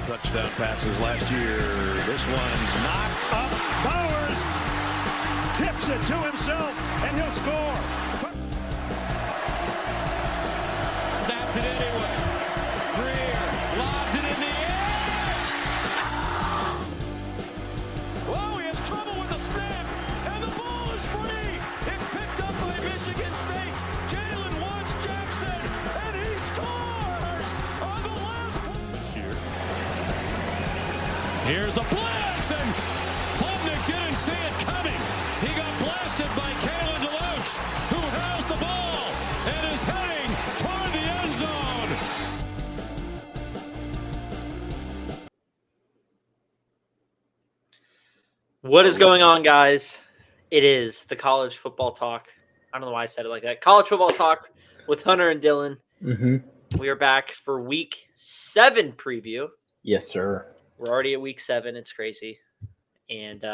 touchdown passes last year. This one's knocked up. Bowers tips it to himself, and he'll score. Snaps it anyway. Greer lobs it in the air. Whoa, he has trouble with the spin, and the ball is free. It's picked up by Michigan State's Jalen Woods-Jackson, and he scores on the last play. Here's a blitz, and Klubnik didn't see it coming. He got blasted by Kalen DeLoach, who has the ball and is heading toward the end zone. What is going on, guys? It is the college football talk. I don't know why I said it like that. College football talk with Hunter and Dylan. Mm-hmm. We are back for week 7 preview. Yes, sir. We're already at week 7. It's crazy. And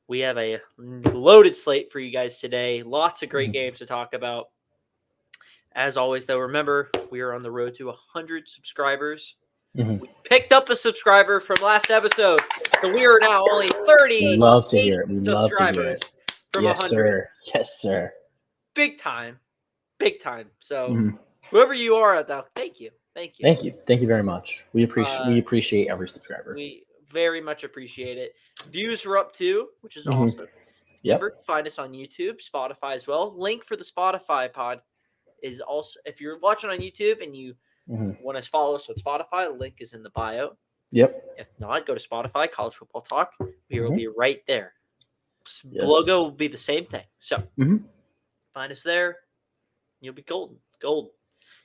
we have a loaded slate for you guys today. Lots of great games to talk about. As always, though, remember, we are on the road to 100 subscribers. Mm-hmm. We picked up a subscriber from last episode, so we are now only 30 Love to hear it. We love to hear subscribers it. from Yes, 100. sir. Yes, sir. Big time. Big time. So Mhm. whoever you are out there, thank you. Thank you. Thank you. Thank you very much. We appreciate every subscriber. We very much appreciate it. Views are up too, which is Mhm. awesome. Yep. Remember, find us on YouTube, Spotify as well. Link for the Spotify pod is also, if you're watching on YouTube and you Mhm. want to follow us on Spotify, link is in the bio. Yep. If not, go to Spotify, College Football Talk. We will Mhm. be right there. Yes. Logo will be the same thing. So Mhm. find us there. You'll be golden. Gold.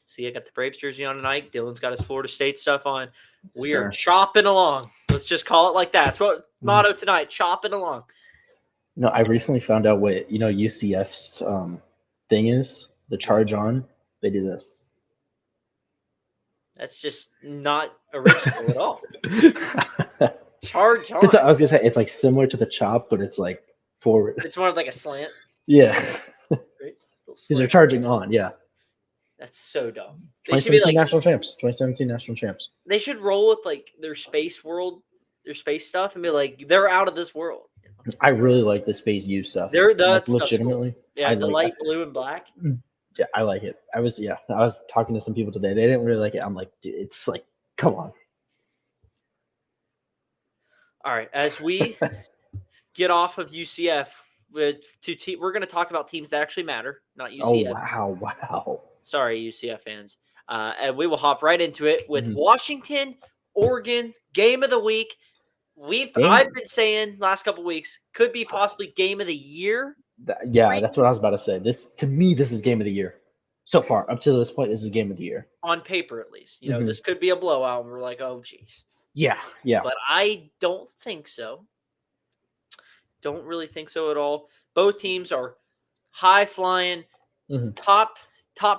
See, I got the Braves jersey on tonight. Dylan's got his Florida State stuff on. We are Sir. chopping along. Let's just call it like that. That's what motto tonight, chopping along. No, I recently found out what UCF's thing is. The charge on. They do this. That's just not original at all. Charge on. I was gonna say it's like similar to the chop, but it's like forward. It's more of like a slant. Yeah. Right? Because they're charging on. Yeah. That's so dumb. They should be 2017 like national champs. 2017 national champs. they should roll with like their space world, their space stuff, and be like they're out of this world. I really like the Space U stuff. They're the Like, stuff's legitimately. cool. Yeah, I the like light blue and black. Yeah, I like it. I was talking to some people today. They didn't really like it. I'm like, dude, it's like, come on. All right, as we get off of UCF, we're going to talk about teams that actually matter, not UCF. Oh wow. Sorry, UCF fans. And we will hop right into it with Mhm. Washington, Oregon, game of the week. I've been saying last couple weeks could be possibly game of the year. That's what I was about to say. This is game of the year. So far, up to this point, this is game of the year. On paper, at least. Mhm. This could be a blowout. And we're like, oh, geez. Yeah. But I don't think so. Don't really think so at all. Both teams are high flying, Mhm. top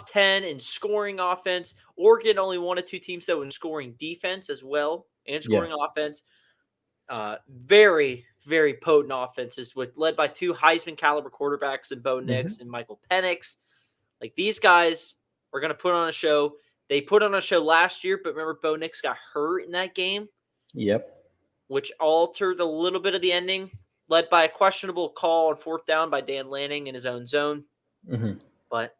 10 in scoring offense. Oregon only one of 2 teams though in scoring defense as well and scoring offense. Very, very potent offenses led by 2 Heisman caliber quarterbacks in Bo Nix and Michael Penix. Like these guys are going to put on a show. They put on a show last year, but remember Bo Nix got hurt in that game. Yep. Which altered a little bit of the ending, led by a questionable call on 4th down by Dan Lanning in his own zone. Mhm. But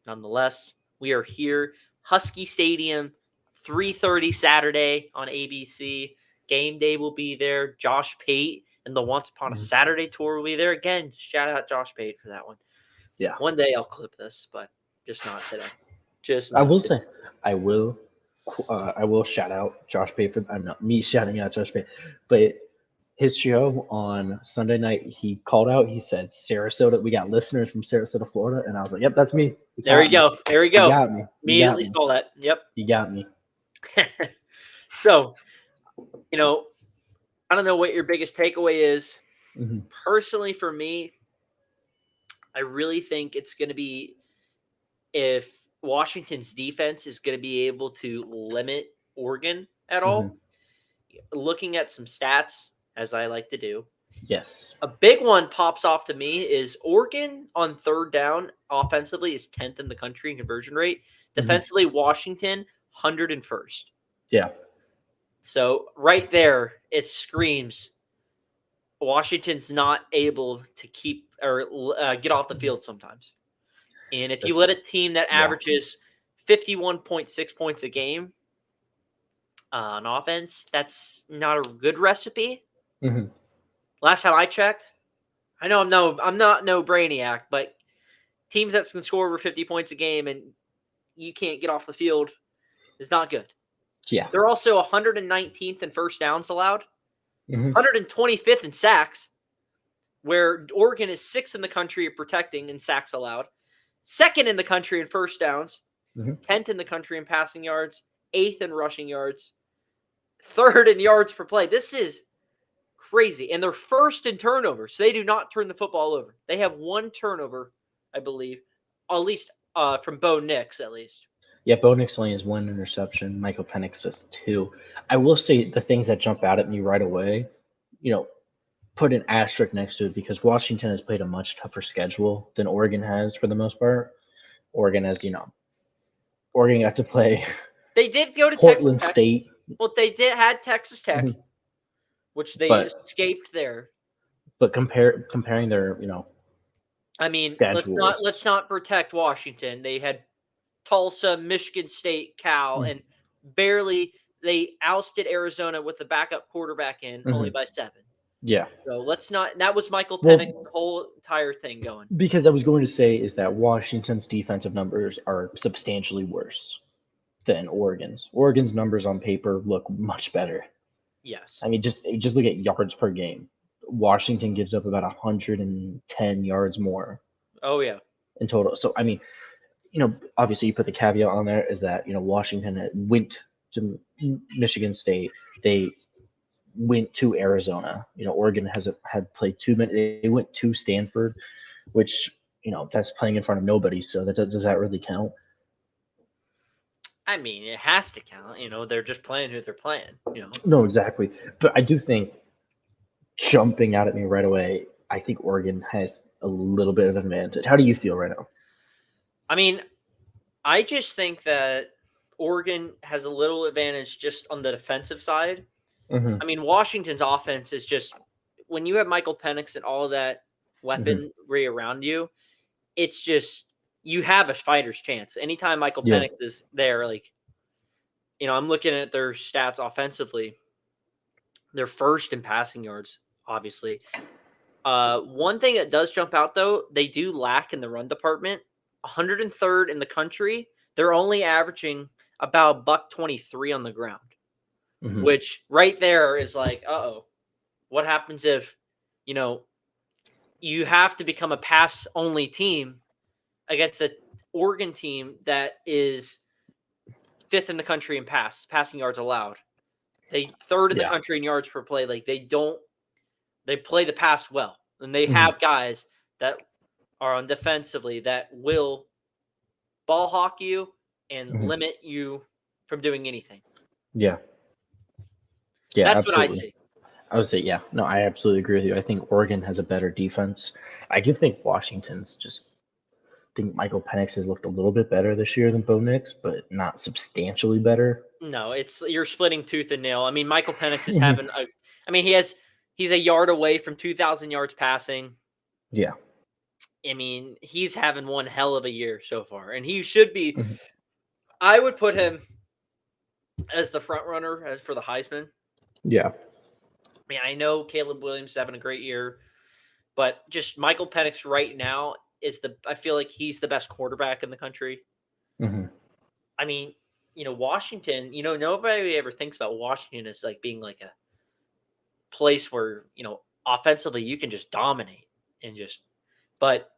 nonetheless, we are here. Husky Stadium, 3:30 Saturday on ABC. Game day will be there. Josh Pate and the Once Upon a Saturday tour will be there. Again, shout out Josh Pate for that one. Yeah. One day I'll clip this, but just not today. I will say, I will shout out Josh Pate for. I'm not me shouting out Josh Pate, but his show on Sunday night, he called out. He said Sarasota. We got listeners from Sarasota, Florida, and I was like, "Yep, that's me." There we go. There we go. You got me. Immediately saw that. Yep. You got me. So, I don't know what your biggest takeaway is. Mhm. Personally, for me, I really think it's going to be if Washington's defense is going to be able to limit Oregon at all. Looking at some stats, as I like to do. Yes. A big one pops off to me is Oregon on 3rd down offensively is 10th in the country in conversion rate. Defensively, Washington, 101st. Yeah. So right there, it screams Washington's not able to keep or get off the field sometimes. And if you let a team that averages 51.6 points a game on offense, that's not a good recipe. Mm-hmm. Last time I checked, I know I'm not no brainiac, but teams that can score over 50 points a game and you can't get off the field is not good. Yeah. They're also 119th in first downs allowed, Mm-hmm. 125th in sacks, where Oregon is 6th in the country of protecting in sacks allowed, 2nd in the country in first downs, 10th in the country in passing yards, 8th in rushing yards, 3rd in yards per play. This is crazy. And they're 1st in turnovers. So they do not turn the football over. They have 1 turnover, I believe, at least from Bo Nix, at least. Yeah, Bo Nix only has 1 interception. Michael Penix has 2. I will say the things that jump out at me right away, put an asterisk next to it because Washington has played a much tougher schedule than Oregon has for the most part. Oregon has, Oregon got to play They did go to Portland Texas Tech. State. Well, they had Texas Tech, Mhm. which they But- escaped there. But comparing their, I mean, schedules. let's not protect Washington. They had Tulsa, Michigan State, Cal, Mhm. and barely they ousted Arizona with the backup quarterback in only by 7. Yeah. So let's not. That was Michael Well- Penix, the whole entire thing going. Because I was going to say is that Washington's defensive numbers are substantially worse than Oregon's. Oregon's numbers on paper look much better. Yes. I mean, just look at yards per game. Washington gives up about 110 yards more Oh yeah. in total. So I mean, obviously you put the caveat on there is that Washington went to Michigan State. They went to Arizona. Oregon had played 2 minutes. They went to Stanford, which that's playing in front of nobody. So does that really count? I mean, it has to count. They're just playing who they're playing. No, exactly. But I do think jumping out at me right away, I think Oregon has a little bit of an advantage. How do you feel right now? I mean, I just think that Oregon has a little advantage just on the defensive side. Mm-hmm. I mean, Washington's offense is just when you have Michael Penix and all of that weaponry around you, it's just you have a fighter's chance. Anytime Michael Penix is there, I'm looking at their stats offensively. They're 1st in passing yards, obviously. One thing that does jump out, though, they do lack in the run department. 103rd in the country. They're only averaging about $123 on the ground. Which right there is like, what happens if, you have to become a pass-only team against an Oregon team that is 5th in the country in passing yards allowed. They 3rd in the country in yards per play. They play the pass well. And they have guys that are on defensively that will ball hawk you and limit you from doing anything. Yeah. Yeah, That's absolutely. what I see. I would say, yeah. No, I absolutely agree with you. I think Oregon has a better defense. I do think Washington's I think Michael Penix has looked a little bit better this year than Bo Nix, but not substantially better. No, you're splitting tooth and nail. I mean, Michael Penix is having he's a yard away from 2,000 yards passing. Yeah. I mean, he's having one hell of a year so far, and he should be. I would put him as the front runner for the Heisman. Yeah. I mean, I know Caleb Williams is having a great year, but just Michael Penix right now I feel like he's the best quarterback in the country. I mean, Washington, nobody ever thinks about Washington as being like a place where, offensively you can just dominate but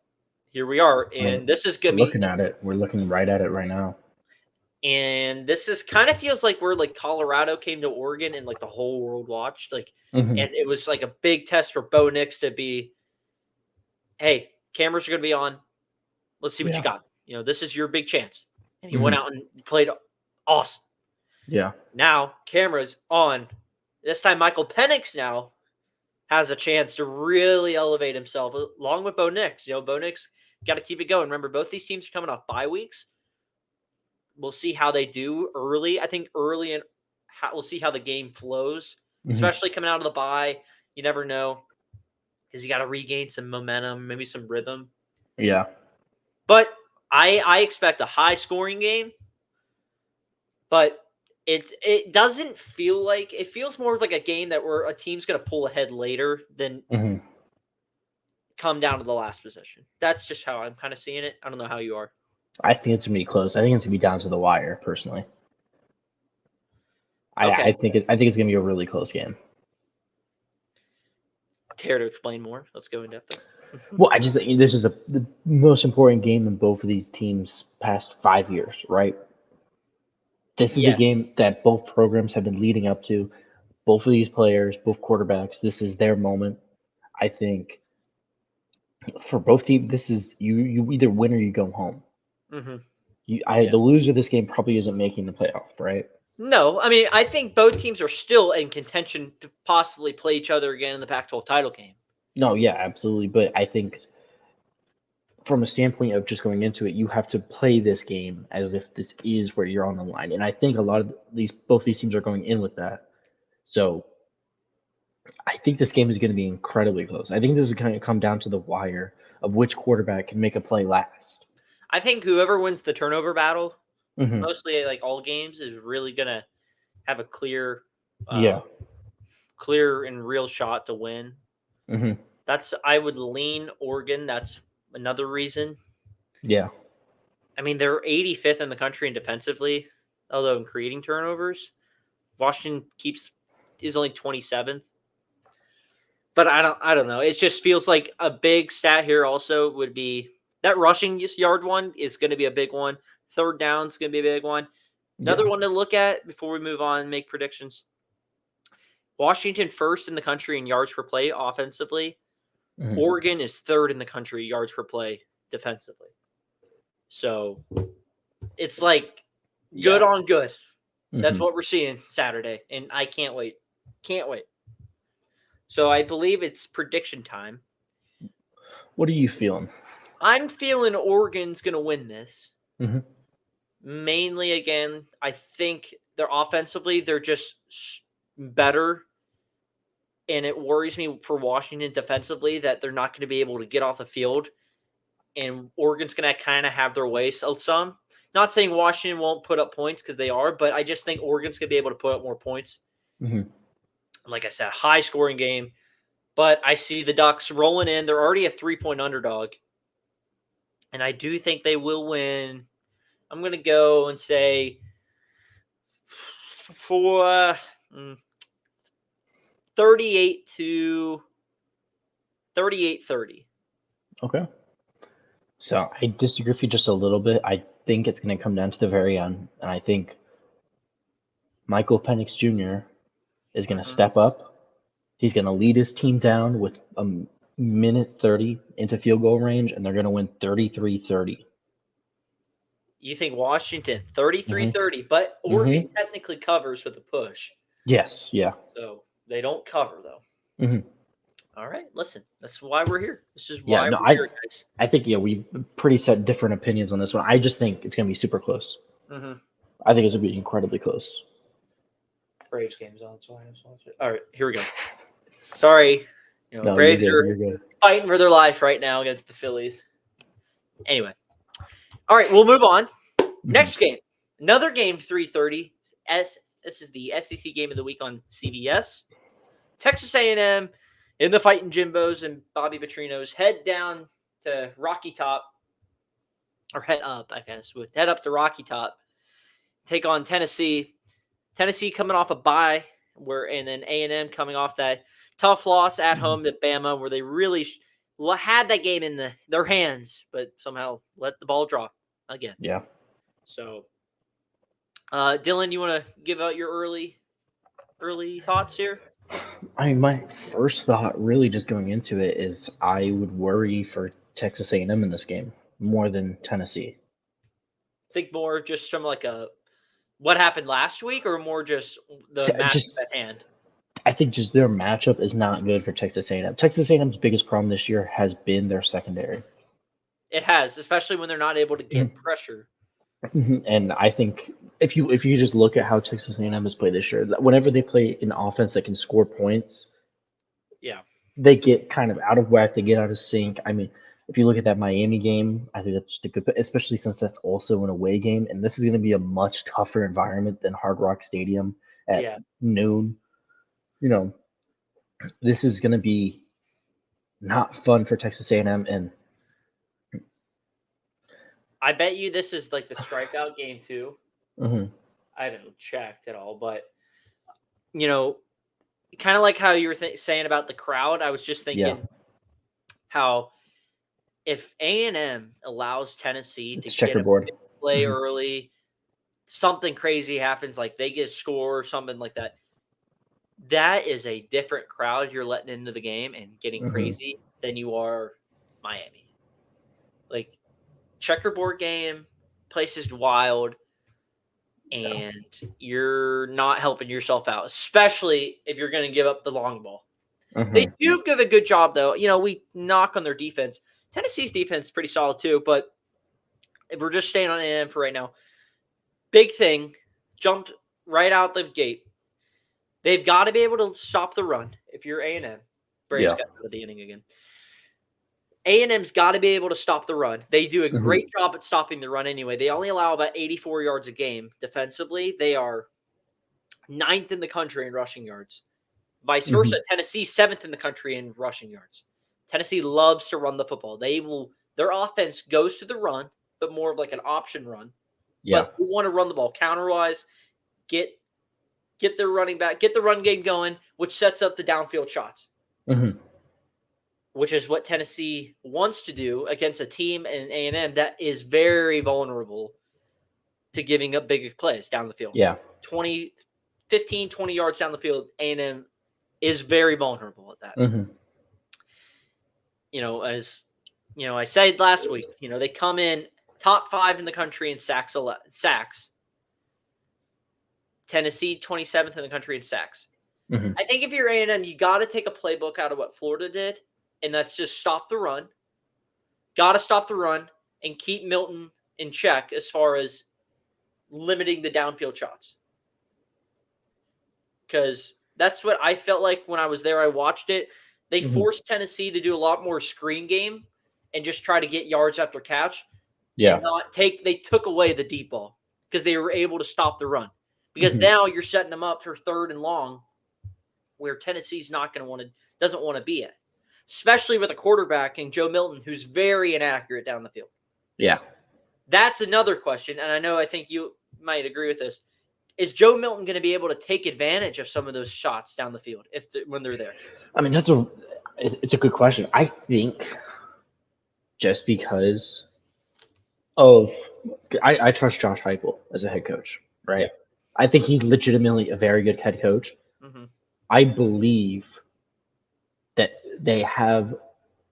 here we are. And this is going to be looking at it. We're looking right at it right now. And this is kind of feels like where Colorado came to Oregon and the whole world watched and it was a big test for Bo Nix to be, hey, cameras are going to be on. Let's see what you got. This is your big chance. And he went out and played awesome. Yeah. Now cameras on. This time Michael Penix now has a chance to really elevate himself along with Bo Nix. Bo Nix got to keep it going. Remember, both these teams are coming off bye weeks. We'll see how they do early. I think early in we'll see how the game flows, Mhm. especially coming out of the bye. You never know because you got to regain some momentum, maybe some rhythm. Yeah. But I expect a high scoring game, but it doesn't feel like it feels more like a game that where a team's going to pull ahead later than Mhm. come down to the last possession. That's just how I'm kind of seeing it. I don't know how you are. I think it's gonna be close. I think it's gonna be down to the wire, personally. Okay. I think it's gonna be a really close game. Care to explain more? Let's go in depth there. Well, I just think this is the most important game in both of these teams' past 5 years, right? This is the Yes. game that both programs have been leading up to. Both of these players, both quarterbacks, this is their moment. I think for both teams, this is you either win or you go home. Mm-hmm. The loser of this game probably isn't making the playoff, right? No, I mean, I think both teams are still in contention to possibly play each other again in the Pac-12 title game. No, yeah, absolutely. But I think from a standpoint of just going into it, you have to play this game as if this is where you're on the line. And I think a lot of both these teams are going in with that. So I think this game is going to be incredibly close. I think this is going to come down to the wire of which quarterback can make a play last. I think whoever wins the turnover battle, Mhm. mostly like all games, is really going to have a clear and real shot to win. Mhm. I would lean Oregon. That's another reason. Yeah. I mean, they're 85th in the country in defensively, although in creating turnovers. Washington is only 27th. But I don't know. It just feels like a big stat here also would be that rushing yard one is going to be a big one. Third down is going to be a big one. Another one to look at before we move on and make predictions. Washington first in the country in yards per play offensively. Mhm. Oregon is third in the country yards per play defensively. So it's like good on good. That's Mhm. what we're seeing Saturday, and I can't wait. Can't wait. So I believe it's prediction time. What are you feeling? I'm feeling Oregon's going to win this. Mhm. Mainly, again, I think they're offensively, they're just better. And it worries me for Washington defensively that they're not going to be able to get off the field. And Oregon's going to kind of have their way some. Not saying Washington won't put up points because they are, but I just think Oregon's going to be able to put up more points. Mhm. Like I said, high scoring game. But I see the Ducks rolling in. They're already a 3-point underdog. And I do think they will win. I'm going to go and say for 38 to 38-30. Okay. So I disagree with you just a little bit. I think it's going to come down to the very end, and I think Michael Penix Jr. is going to step up. He's going to lead his team down with a minute 30 into field goal range, and they're going to win 33-30. You think Washington 33-30, but Oregon technically covers with a push. Yes, yeah. So they don't cover, though. Mhm. All right, listen, that's why we're here. This is why we're here, guys. I think, we pretty set different opinions on this one. I just think it's going to be super close. Mm-hmm. I think it's going to be incredibly close. Braves game's on, so I just watch it. All right, here we go. Sorry. No, Braves you're good. fighting for their life right now against the Phillies. Anyway. All right, we'll move on. Next game. Another game, 3:30. This is the SEC game of the week on CBS. Texas A&M in the Fighting Jimbos and Bobby Petrino's head down to Rocky Top. Or head up, I guess. Head up to Rocky Top. Take on Tennessee. Tennessee coming off a bye, and then A&M coming off that tough loss at home at Bama, where they really had that game in their hands, but somehow let the ball drop again. Yeah. So, Dylan, you want to give out your early thoughts here? I mean, my first thought, really, just going into it, is I would worry for Texas A&M in this game more than Tennessee. Think more just from like what happened last week, or more just the match at hand? I think just their matchup is not good for Texas A&M. Texas A&M's biggest problem this year has been their secondary. It has, especially when they're not able to get pressure. And I think if you just look at how Texas A&M has played this year, whenever they play an offense that can score points, Yeah. they get kind of out of whack. They get out of sync. I mean, if you look at that Miami game, I think that's just a good, especially since that's also an away game, and this is going to be a much tougher environment than Hard Rock Stadium at Yeah. noon. You know, this is going to be not fun for Texas A&M, and I bet you this is like the strikeout game too. mhm, I haven't checked at all, but kind of like how you were saying about the crowd. I was just thinking how if A&M allows Tennessee to it's get a checkerboard. big play Mhm. early, something crazy happens, like they get a score or something like that. That is a different crowd you're letting into the game and getting Mhm. crazy than you are Miami. Like checkerboard game, place is wild, and you're not helping yourself out, especially if you're going to give up the long ball. They Mhm. do give a good job, though. We knock on their defense. Tennessee's defense is pretty solid, too. But if we're just staying on A&M for right now, big thing, jumped right out the gate. They've got to be able to stop the run if you're A&M. Braves Yeah. got to the inning again. A&M's got to be able to stop the run. They do a Mhm. great job at stopping the run anyway. They only allow about 84 yards a game defensively. They are 9th in the country in rushing yards. Vice versa, Tennessee 7th in the country in rushing yards. Tennessee loves to run the football. Their offense goes to the run, but more of like an option run. Yeah. But we want to run the ball counterwise, get their running back, get the run game going, which sets up the downfield shots. Mhm. Which is what Tennessee wants to do against a team in A&M that is very vulnerable to giving up big plays down the field. Yeah. 15, 20 yards down the field, A&M is very vulnerable at that. Mhm. As I said last week, they come in top 5 in the country in sacks. Tennessee 27th in the country in sacks. Mhm. I think if you're A&M, you got to take a playbook out of what Florida did, and that's just stop the run. Got to stop the run and keep Milton in check as far as limiting the downfield shots. Because that's what I felt like when I was there. I watched it. They forced Tennessee to do a lot more screen game and just try to get yards after catch. Yeah. And they took away the deep ball because they were able to stop the run. Because now you're setting them up for 3rd and long where Tennessee's doesn't want to be at. Especially with a quarterback in Joe Milton, who's very inaccurate down the field. Yeah. That's another question, and I think you might agree with this. Is Joe Milton going to be able to take advantage of some of those shots down the field when they're there? I mean, it's a good question. I think just because I trust Josh Heupel as a head coach, right? Yeah. I think he's legitimately a very good head coach. Mm-hmm. I believe that they have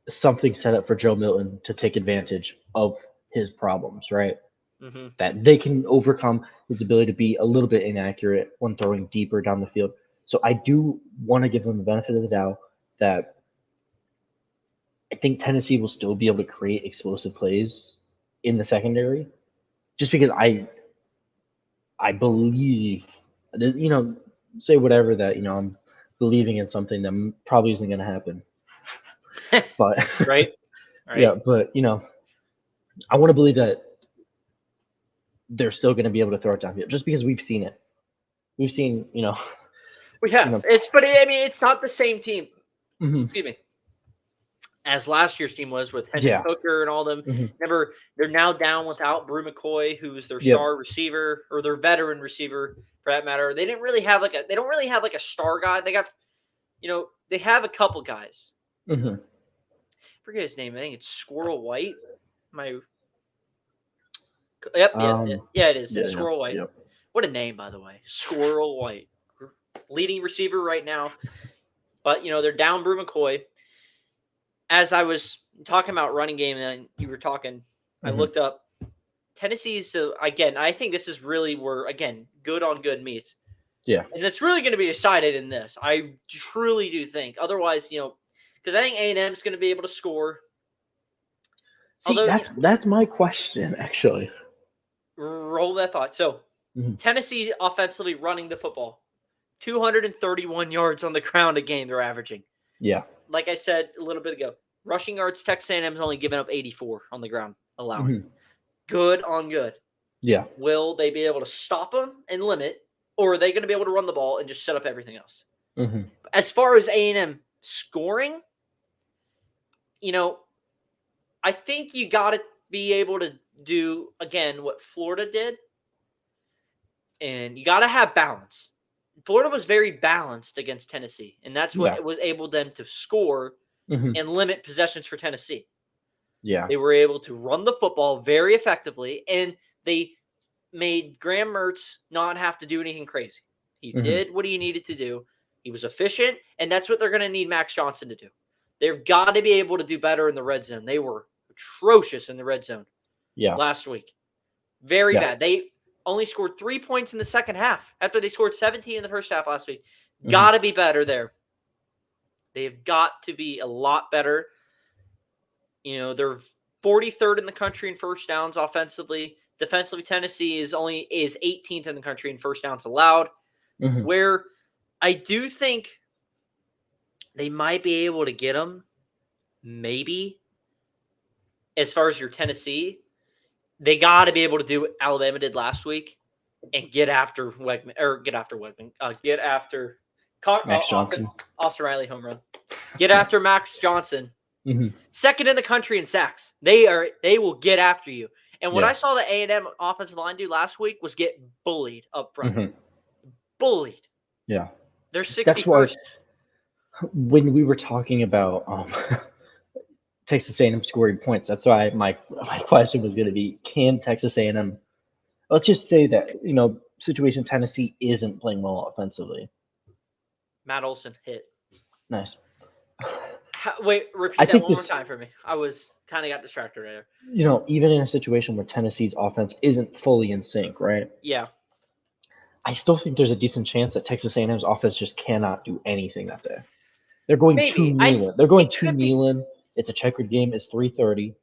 something set up for Joe Milton to take advantage of his problems, right? Mm-hmm. That they can overcome his ability to be a little bit inaccurate when throwing deeper down the field. So I do want to give them the benefit of the doubt that I think Tennessee will still be able to create explosive plays in the secondary, just because I believe, say whatever that I'm believing in something that probably isn't going to happen. But right. Yeah, but I want to believe that they're still going to be able to throw it downfield, just because we've seen it. We've seen, we have. It's not the same team. Mhm. Excuse me. As last year's team was with Hendon Hooker and all them. Mhm. Remember, they're now down without Brew McCoy, who's their star receiver or their veteran receiver for that matter. They don't really have like a star guy. They got, they have a couple guys. Mhm. I forget his name. I think it's Squirrel White. Yep. Yeah, it is. It's Squirrel White. Yep. What a name, by the way. Squirrel White. Leading receiver right now. But, they're down Brew McCoy. As I was talking about running game and you were talking, I looked up Tennessee's, again, I think this is really where, again, good on good meets. Yeah. And it's really going to be decided in this. I truly do think. Otherwise, because I think A&M is going to be able to score. See, that's my question, actually. Roll that thought. So, Tennessee offensively running the football. 231 yards on the ground a game they're averaging. Yeah. Like I said a little bit ago, rushing yards, Texas A&M's only given up 84 on the ground, allowing. Good on good. Yeah. Will they be able to stop them and limit, or are they going to be able to run the ball and just set up everything else? As far as A&M scoring, I think you got to be able to do, again, what Florida did, and you got to have balance. Florida was very balanced against Tennessee, and that's what was able them to score and limit possessions for Tennessee. Yeah. They were able to run the football very effectively, and they made Graham Mertz not have to do anything crazy. He did what he needed to do. He was efficient, and that's what they're going to need Max Johnson to do. They've got to be able to do better in the red zone. They were atrocious in the red zone last week. Very bad. They only scored 3 points in the second half after they scored 17 in the first half last week. Got to be better there. They've got to be a lot better. They're 43rd in the country in first downs offensively. Defensively, Tennessee is 18th in the country in first downs allowed. Where I do think they might be able to get them, maybe, as far as your Tennessee, they got to be able to do what Alabama did last week and get after Max Johnson. Austin Riley home run. Get after Max Johnson. Second in the country in sacks. They will get after you. And what I saw the A&M offensive line do last week was get bullied up front. Bullied. Yeah. They're 61st. When we were talking about Texas A&M scoring points, that's why my question was going to be, can Texas A&M, let's just say that, situation Tennessee isn't playing well offensively. Matt Olson hit. Nice. Wait, repeat that one more time for me. I was kind of got distracted right there. Even in a situation where Tennessee's offense isn't fully in sync, right? Yeah. I still think there's a decent chance that Texas A&M's offense just cannot do anything that day. They're going to Neyland. They're going to Neyland. It's a checkered game. It's 3:30.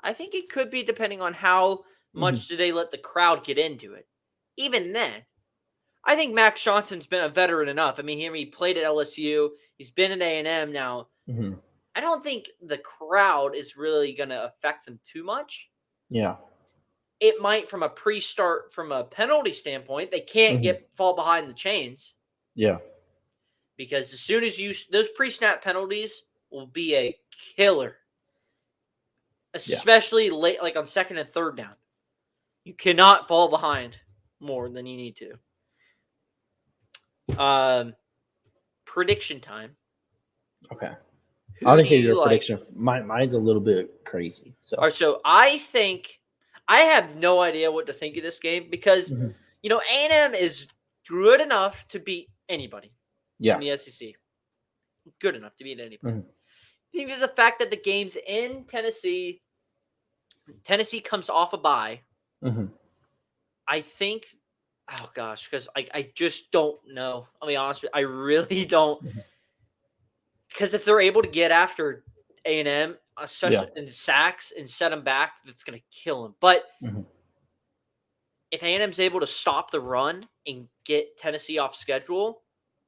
I think it could be depending on how much do they let the crowd get into it. Even then, I think Max Johnson's been a veteran enough. I mean, he played at LSU. He's been at A&M now. I don't think the crowd is really going to affect them too much. Yeah. It might from a penalty standpoint. They can't fall behind the chains. Yeah. Because as soon as those pre-snap penalties will be a killer. Especially late, like on second and third down. You cannot fall behind more than you need to. Prediction time. Okay. I want to hear your prediction. Mine's a little bit crazy. All right, so I think I have no idea what to think of this game because A&M is good enough to beat anybody in the SEC. Good enough to beat anybody. I think that the fact that the game's in Tennessee comes off a bye. I think, because I just don't know. I'll be honest with you, I really don't. Because if they're able to get after A&M, especially in sacks, and set them back, that's going to kill them. But if A&M's able to stop the run and get Tennessee off schedule,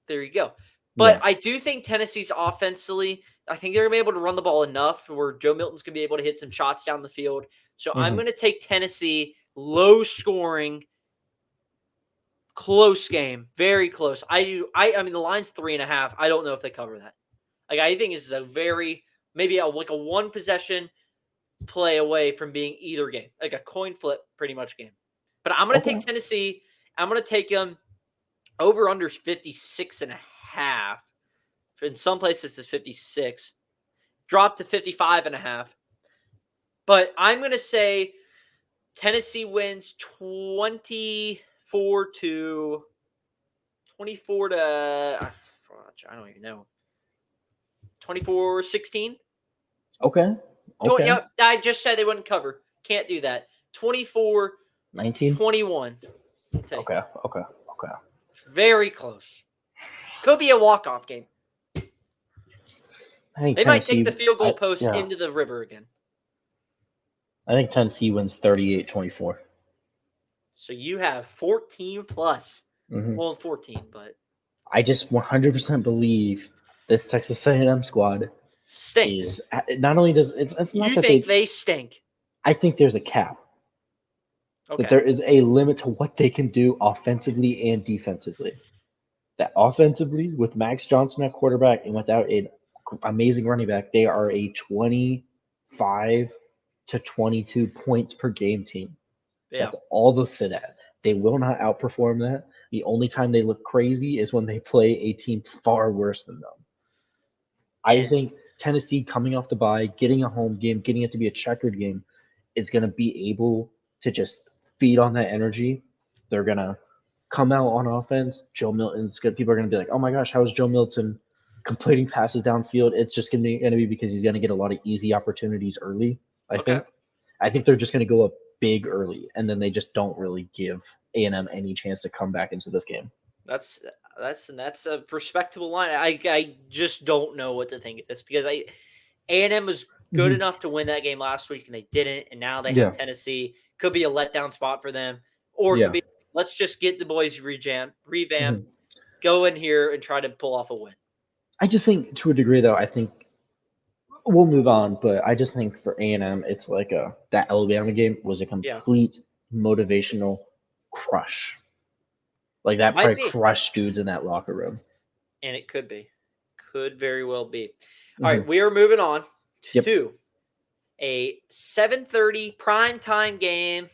there you go. But I do think Tennessee's offensively, I think they're going to be able to run the ball enough where Joe Milton's going to be able to hit some shots down the field. So I'm going to take Tennessee, low scoring, close game, very close. I mean, the line's 3.5. I don't know if they cover that. I think this is maybe a one possession play away from being either game, like a coin flip pretty much game. But I'm going to take Tennessee. I'm going to take them over under 56.5. In some places it's 56. Drop to 55.5. But I'm going to say Tennessee wins 24 to I don't even know. 24-16. Okay. Yep, I just said they wouldn't cover. Can't do that. 24-21. Okay. Very close. Could be a walk-off game. They might take the field goal post into the river again. I think Tennessee wins 38-24. So you have 14 plus. Mhm. Well, 14, but I just 100% believe this Texas A&M squad stinks. is not only does it's not You that think they stink? I think there's a cap. That Okay. there is a limit to what they can do offensively and defensively. That offensively, with Max Johnson at quarterback and without an amazing running back, they are a 25 to 22 points per game team. Yeah. That's all they'll sit at. They will not outperform that. The only time they look crazy is when they play a team far worse than them. I And think Tennessee coming off the bye, getting a home game, getting it to be a checkered game, is going to be able to just feed on that energy. They're going to come out on offense. Joe Milton's good. People are going to be like, oh my gosh, how is Joe Milton completing passes downfield? It's just going to be because he's going to get a lot of easy opportunities early, I think. I think they're just going to go up big early, and then they just don't really give A&M any chance to come back into this game. that's a respectable line. I just don't know what to think of this because A&M was good enough to win that game last week and they didn't, and now they have Tennessee. Could be a letdown spot for them, or it could be let's just get the boys revamp, go in here and try to pull off a win. I just think to a degree though, I think we'll move on, but I just think for A&M, it's like that Alabama game was a complete motivational crush. Like that Might probably be. crushed dudes in that locker room. And it could be. Could very well be. All right, we are moving on to a 7:30 primetime game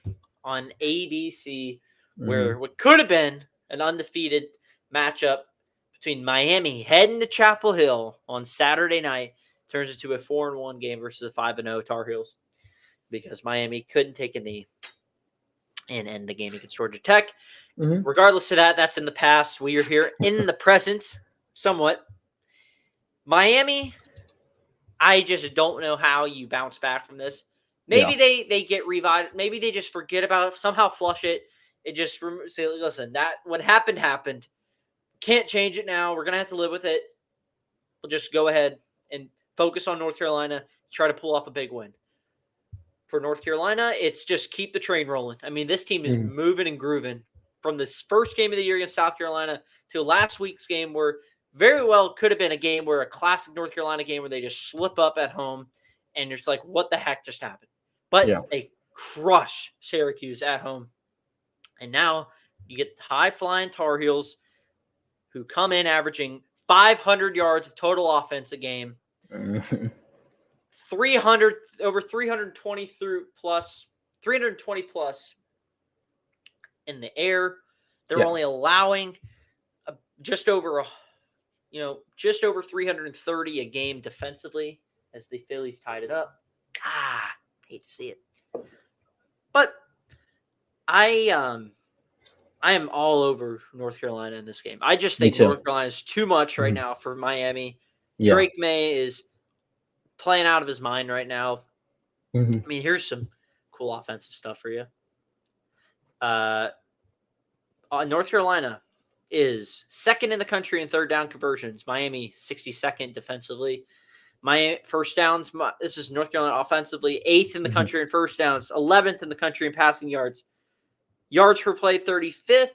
on ABC where what could have been an undefeated matchup between Miami heading to Chapel Hill on Saturday night turns into a 4-1 game versus a 5-0 Tar Heels because Miami couldn't take a knee and end the game against Georgia Tech. Regardless of that, that's in the past. We are here in the present, somewhat. Miami, I just don't know how you bounce back from this. Maybe they get revived. Maybe they just forget about it, somehow flush it. It just say, listen, that what happened. Can't change it now. We're going to have to live with it. We'll just go ahead and focus on North Carolina, try to pull off a big win. For North Carolina, it's just keep the train rolling. I mean, this team is moving and grooving. From this first game of the year against South Carolina to last week's game where very well could have been a game where a classic North Carolina game where they just slip up at home and it's like, what the heck just happened? But they crush Syracuse at home. And now you get high-flying Tar Heels who come in averaging 500 yards of total offense a game, 320 plus in the air. They're only allowing just over 330 a game defensively as the Phillies tied it up. Hate to see it. But I am all over North Carolina in this game. I just think North Carolina is too much right now for Miami. Drake May is playing out of his mind right now. I mean, here's some cool offensive stuff for you. North Carolina is second in the country in third down conversions. Miami 62nd defensively. Miami first downs. This is North Carolina offensively 8th in the country in first downs, 11th in the country in passing yards. Yards per play 35th.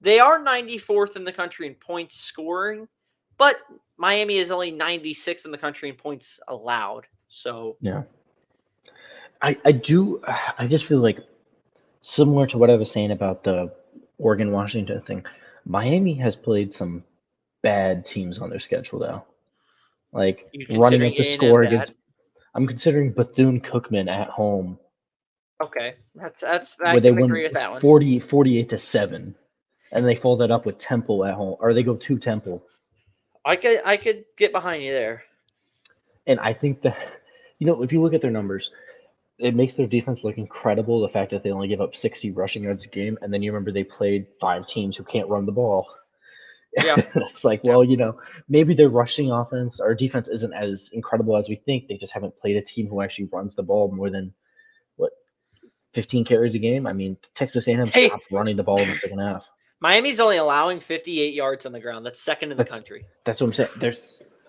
They are 94th in the country in points scoring, but Miami is only 96th in the country in points allowed. So I just feel like similar to what I was saying about the Oregon-Washington thing, Miami has played some bad teams on their schedule though. Like running up the score against I'm considering Bethune-Cookman at home. Okay. I can agree with that one. 48-7. And they followed that up with Temple at home. Or they go to Temple. I could get behind you there. And I think that if you look at their numbers, it makes their defense look incredible, the fact that they only give up 60 rushing yards a game, and then you remember they played 5 teams who can't run the ball. Yeah. It's like, maybe their rushing offense or defense isn't as incredible as we think. They just haven't played a team who actually runs the ball more than 15 carries a game. I mean, Texas A&M stopped running the ball in the second half. Miami's only allowing 58 yards on the ground. That's second in the country. That's what I'm saying.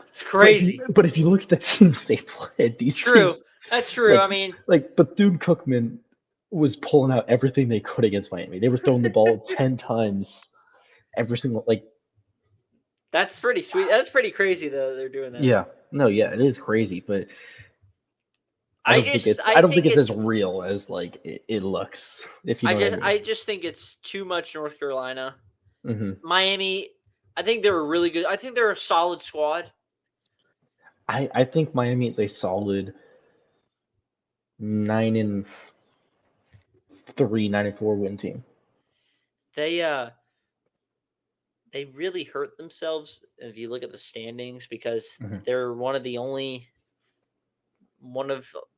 It's crazy. But if you look at the teams they played, these teams. That's true. Like Bethune-Cookman was pulling out everything they could against Miami. They were throwing the ball 10 times every single That's pretty sweet. That's pretty crazy though. They're doing that. Yeah. No, yeah, it is crazy, but I don't think it's as real as it looks. If you know what I mean. I just think it's too much North Carolina. Mm-hmm. Miami, I think they're a really good. I think they're a solid squad. I think Miami is a solid 9-3, 9-4 win team. They really hurt themselves if you look at the standings because they're one of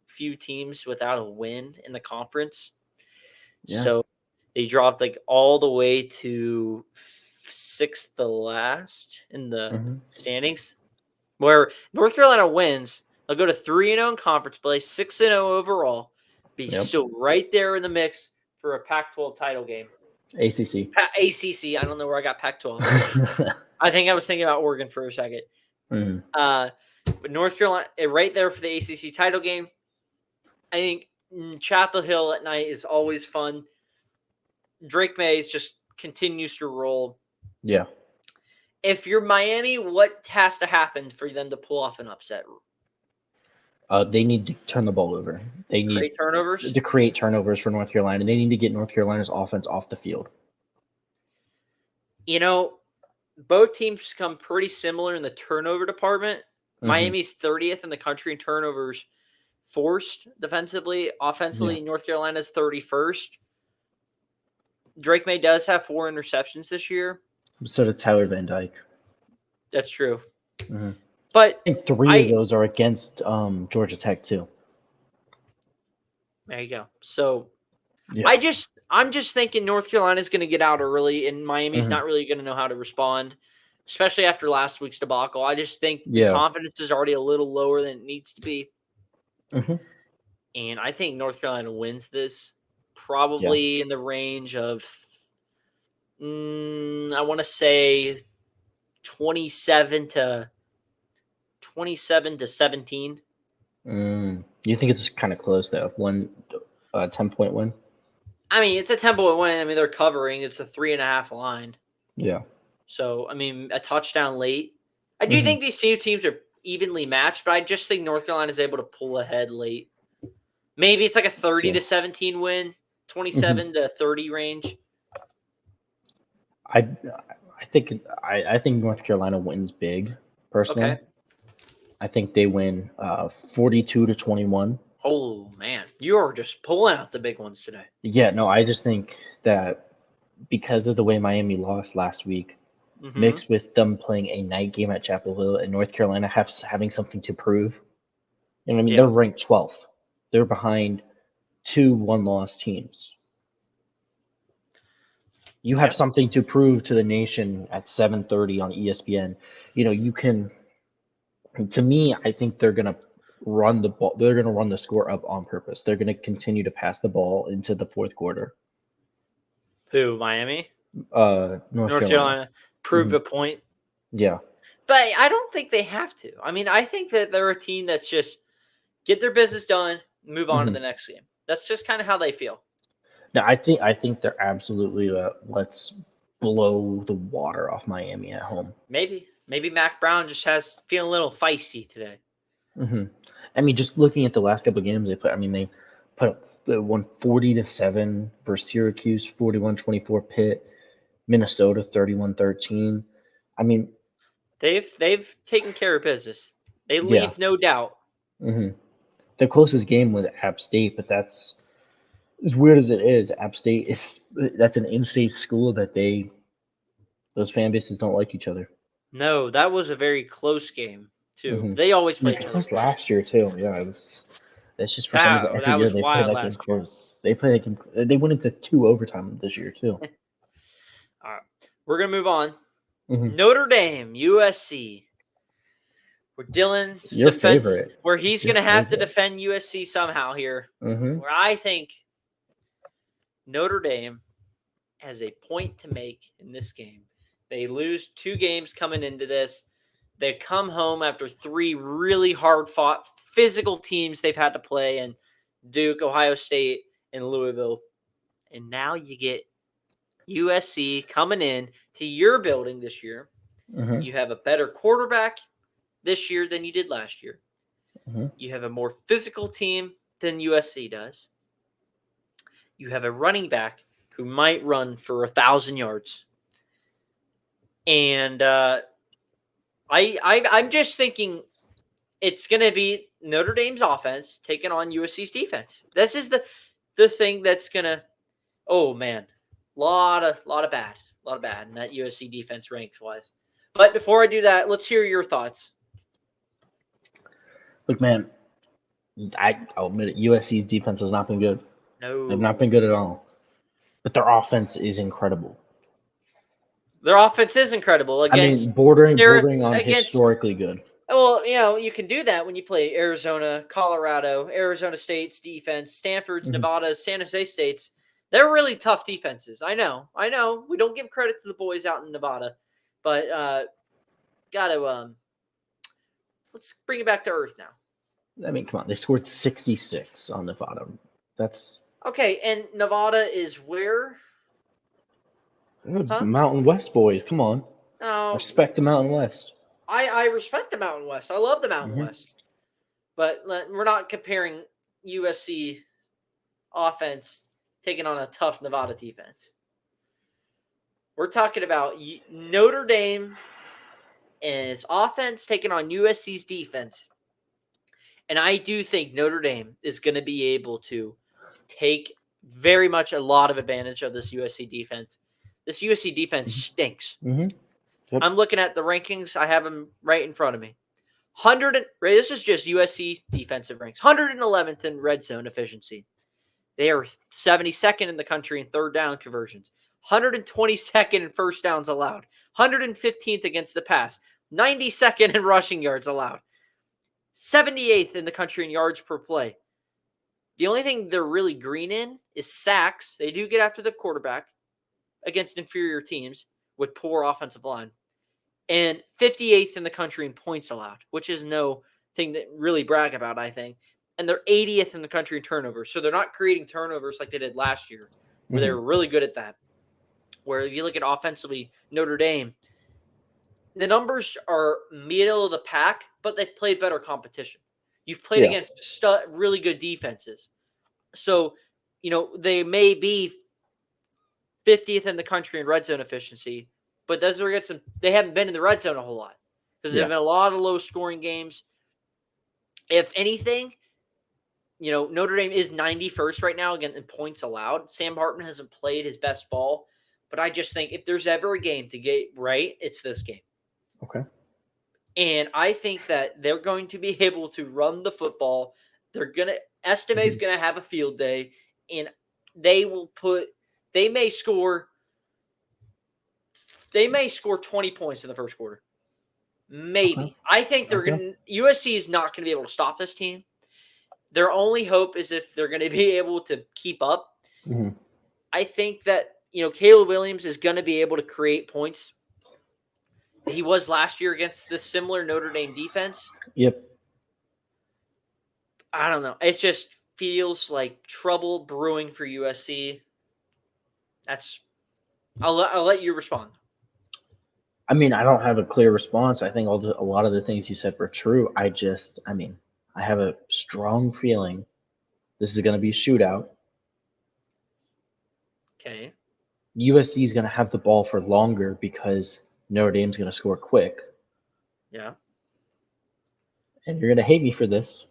few teams without a win in the conference. Yeah. So they dropped all the way to 6th to last in the standings, where North Carolina wins. They'll go to 3-0 in conference play, 6-0 overall, be still right there in the mix for a Pac-12 title game. ACC. ACC. I don't know where I got Pac-12. I think I was thinking about Oregon for a second. But North Carolina, right there for the ACC title game. I think Chapel Hill at night is always fun. Drake Mays just continues to roll. Yeah. If you're Miami, what has to happen for them to pull off an upset? They need to turn the ball over. They need to create turnovers for North Carolina. They need to get North Carolina's offense off the field. Both teams come pretty similar in the turnover department. Miami's 30th in the country in turnovers forced defensively. Offensively, North Carolina's 31st. Drake May does have 4 interceptions this year. So does Tyler Van Dyke. That's true. But I think 3 of those are against Georgia Tech too. There you go. So I'm just thinking North Carolina's going to get out early, and Miami's not really going to know how to respond, especially after last week's debacle. I just think the confidence is already a little lower than it needs to be. And I think North Carolina wins this probably in the range of, I want to say 27 to 17. You think it's kind of close though? 10-point win. I mean, it's a 10-point win. I mean, they're covering. It's a 3.5 line. Yeah. So, I mean, a touchdown late. I do think these two teams are evenly matched, but I just think North Carolina is able to pull ahead late. Maybe it's like a 30 to 17 win, 27 to 30 range. I think North Carolina wins big, personally. Okay. I think they win 42-21. Oh, man. You're just pulling out the big ones today. Yeah, no, I just think that because of the way Miami lost last week, mixed with them playing a night game at Chapel Hill and North Carolina having something to prove. And I mean, they're ranked 12th. They're behind 2 one-loss teams. You have something to prove to the nation at 7:30 on ESPN. You can. To me, I think they're gonna run the ball. They're gonna run the score up on purpose. They're gonna continue to pass the ball into the fourth quarter. Who? Miami? North Carolina. Prove a point. Yeah. But I don't think they have to. I mean, I think that they're a team that's just get their business done, move on to the next game. That's just kind of how they feel. No, I think they're absolutely let's blow the water off Miami at home. Maybe Mac Brown just feeling a little feisty today. I mean, just looking at the last couple of games they put up, they won 40-7 versus Syracuse, 41-24 Pitt, Minnesota 31-13. I mean, they've taken care of business. They leave no doubt. The closest game was App State, but that's as weird as it is. App State that's an in-state school that those fan bases don't like each other. No, that was a very close game too. They always play each other. It was last year too. Yeah, that's just for some reason every year they play that game close. They play that game. They went into 2 overtime this year too. All right, we're gonna move on. Notre Dame, USC. Where Dylan's favorite. Where he's going to have to defend USC somehow here. Where I think Notre Dame has a point to make in this game. They lose 2 games coming into this. They come home after 3 really hard-fought physical teams they've had to play in Duke, Ohio State, in Louisville. And now you get USC coming in to your building this year. Mm-hmm. You have a better quarterback this year than you did last year. Mm-hmm. You have a more physical team than USC does. You have a running back who might run for 1,000 yards. And I'm just thinking it's going to be Notre Dame's offense taking on USC's defense. This is the thing that's going to, oh man, lot of bad in that USC defense ranks wise. But before I do that, let's hear your thoughts. Look, man, I'll admit it, USC's defense has not been good. No. They've not been good at all. But their offense is incredible. Their offense is incredible against bordering on historically good. Well, you can do that when you play Arizona, Colorado, Arizona State's defense, Stanford's, Nevada's, San Jose State's. They're really tough defenses. I know. We don't give credit to the boys out in Nevada, but let's bring it back to earth now. I mean, come on. They scored 66 on Nevada. That's okay. And Nevada is where? Huh? Mountain West boys. Come on. Oh, respect the Mountain West. I respect the Mountain West. I love the Mountain West. But we're not comparing USC offense taking on a tough Nevada defense. We're talking about Notre Dame and its offense taking on USC's defense. And I do think Notre Dame is going to be able to take very much a lot of advantage of this USC defense. This USC defense stinks. Mm-hmm. Yep. I'm looking at the rankings. I have them right in front of me. This is just USC defensive ranks. 111th in red zone efficiency. They are 72nd in the country in third down conversions. 122nd in first downs allowed. 115th against the pass. 92nd in rushing yards allowed. 78th in the country in yards per play. The only thing they're really green in is sacks. They do get after the quarterback against inferior teams with poor offensive line. And 58th in the country in points allowed, which is no thing that really brag about, I think. And they're 80th in the country in turnovers. So they're not creating turnovers like they did last year, where they were really good at that. Where if you look at offensively, Notre Dame, the numbers are middle of the pack, but they've played better competition. You've played against really good defenses. So, they may be 50th in the country in red zone efficiency, but they haven't been in the red zone a whole lot because there have been a lot of low scoring games. If anything, Notre Dame is 91st right now again in points allowed. Sam Hartman hasn't played his best ball, but I just think if there's ever a game to get right, it's this game. Okay. And I think that they're going to be able to run the football. Estime's going to have a field day, and they may score 20 points in the first quarter. Maybe. Okay. I think USC is not going to be able to stop this team. Their only hope is if they're going to be able to keep up. Mm-hmm. I think that, Caleb Williams is going to be able to create points. He was last year against this similar Notre Dame defense. Yep. I don't know. It just feels like trouble brewing for USC. I'll let you respond. I mean, I don't have a clear response. I think a lot of the things you said were true. I have a strong feeling this is going to be a shootout. Okay. USC is going to have the ball for longer because Notre Dame's going to score quick. Yeah. And you're going to hate me for this.